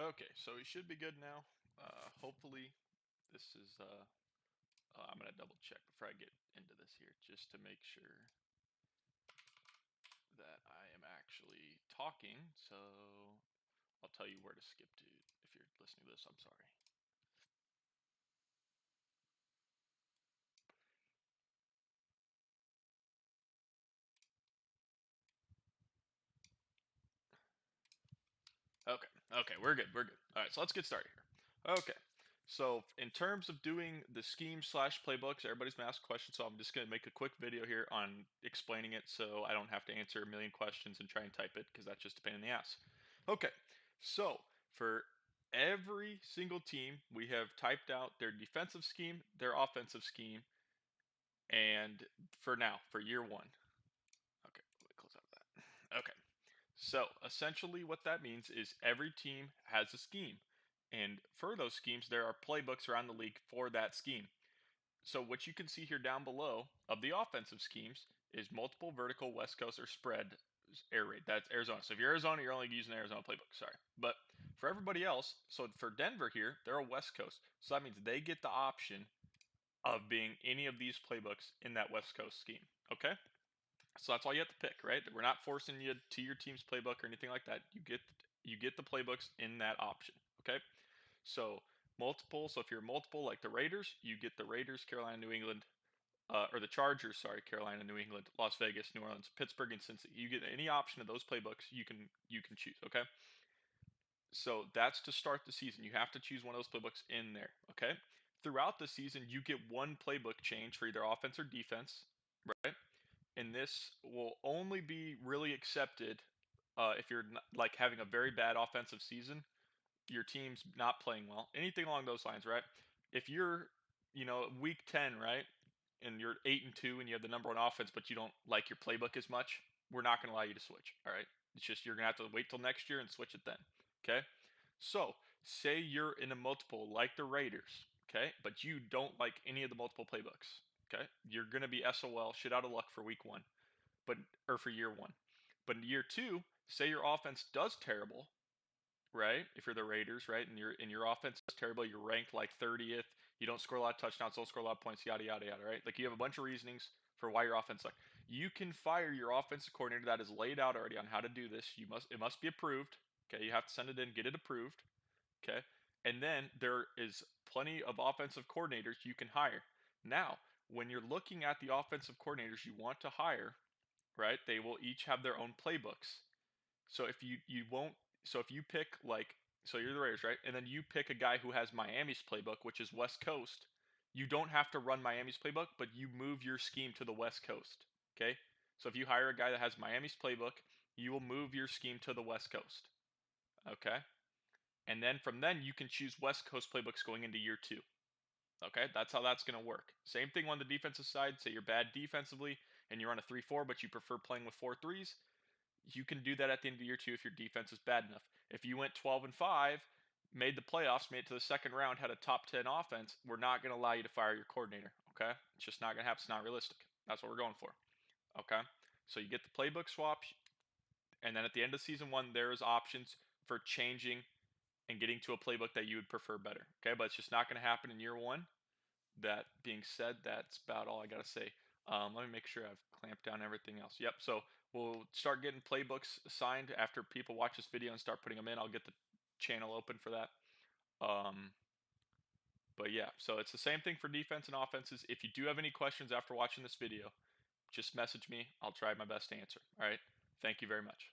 Okay, so we should be good now. Hopefully this is, I'm gonna double check before I get into this here, just to make sure that I am actually talking. So I'll tell you where to skip to if you're listening to this. I'm sorry. Okay, we're good. We're good. All right, so let's get started here. Okay, so in terms of doing the scheme slash playbooks, everybody's gonna ask questions. So I'm just gonna make a quick video here on explaining it, so I don't have to answer a million questions and try and type it because that's just a pain in the ass. Okay, so for every single team, we have typed out their defensive scheme, their offensive scheme, and for now, for year one. Okay, let me close out of that. Okay. So essentially, what that means is every team has a scheme. And for those schemes, there are playbooks around the league for that scheme. So, what you can see here down below of the offensive schemes is multiple vertical, West Coast, or spread air raid. That's Arizona. So, if you're Arizona, you're only using Arizona playbook. Sorry. But for everybody else, so for Denver here, they're a West Coast. So, that means they get the option of being any of these playbooks in that West Coast scheme. Okay? So that's all you have to pick, right? We're not forcing you to your team's playbook or anything like that. You get the playbooks in that option. Okay. So multiple. So if you're multiple, like the Raiders, you get the Raiders, Carolina, New England, or the Chargers. Sorry, Carolina, New England, Las Vegas, New Orleans, Pittsburgh, and Cincy. You get any option of those playbooks. You can choose. Okay. So that's to start the season. You have to choose one of those playbooks in there. Okay. Throughout the season, you get one playbook change for either offense or defense. Right. And this will only be really accepted if you're not, like having a very bad offensive season, your team's not playing well, anything along those lines, right? If you're, week 10, right, and you're 8-2 and you have the number one offense, but you don't like your playbook as much, we're not going to allow you to switch. All right, it's just you're going to have to wait till next year and switch it then. Okay, so say you're in a multiple like the Raiders, okay, but you don't like any of the multiple playbooks. Okay, you're going to be SOL, shit out of luck for week one but or for year one. But in year two, say your offense does terrible, right? If you're the Raiders, right, and your offense is terrible, you're ranked like 30th, you don't score a lot of touchdowns, don't score a lot of points, yada yada yada, right? Like you have a bunch of reasonings for why your offense sucks. You can fire your offensive coordinator that is laid out already on how to do this. It must be approved. Okay, you have to send it in, get it approved. Okay. And then there is plenty of offensive coordinators you can hire. Now, when you're looking at the offensive coordinators you want to hire, right? They will each have their own playbooks. So if you pick like so you're the Raiders, right? And then you pick a guy who has Miami's playbook, which is West Coast, you don't have to run Miami's playbook, but you move your scheme to the West Coast. Okay? So if you hire a guy that has Miami's playbook, you will move your scheme to the West Coast. Okay? And then from then you can choose West Coast playbooks going into year two. Okay, that's how that's going to work. Same thing on the defensive side. Say you're bad defensively and you're on a 3-4, but you prefer playing with 4-3s. You can do that at the end of year two if your defense is bad enough. If you went 12-5, made the playoffs, made it to the second round, had a top 10 offense, we're not going to allow you to fire your coordinator. Okay, it's just not going to happen. It's not realistic. That's what we're going for. Okay, so you get the playbook swap, and then at the end of season one, there's options for changing and getting to a playbook that you would prefer better. Okay, but it's just not going to happen in year one. That being said, that's about all I got to say. Let me make sure I've clamped down everything else. Yep. So we'll start getting playbooks assigned after people watch this video and start putting them in. I'll get the channel open for that. Um, but yeah, so it's the same thing for defense and offenses. If you do have any questions after watching this video, just message me. I'll try my best to answer. All right. Thank you very much.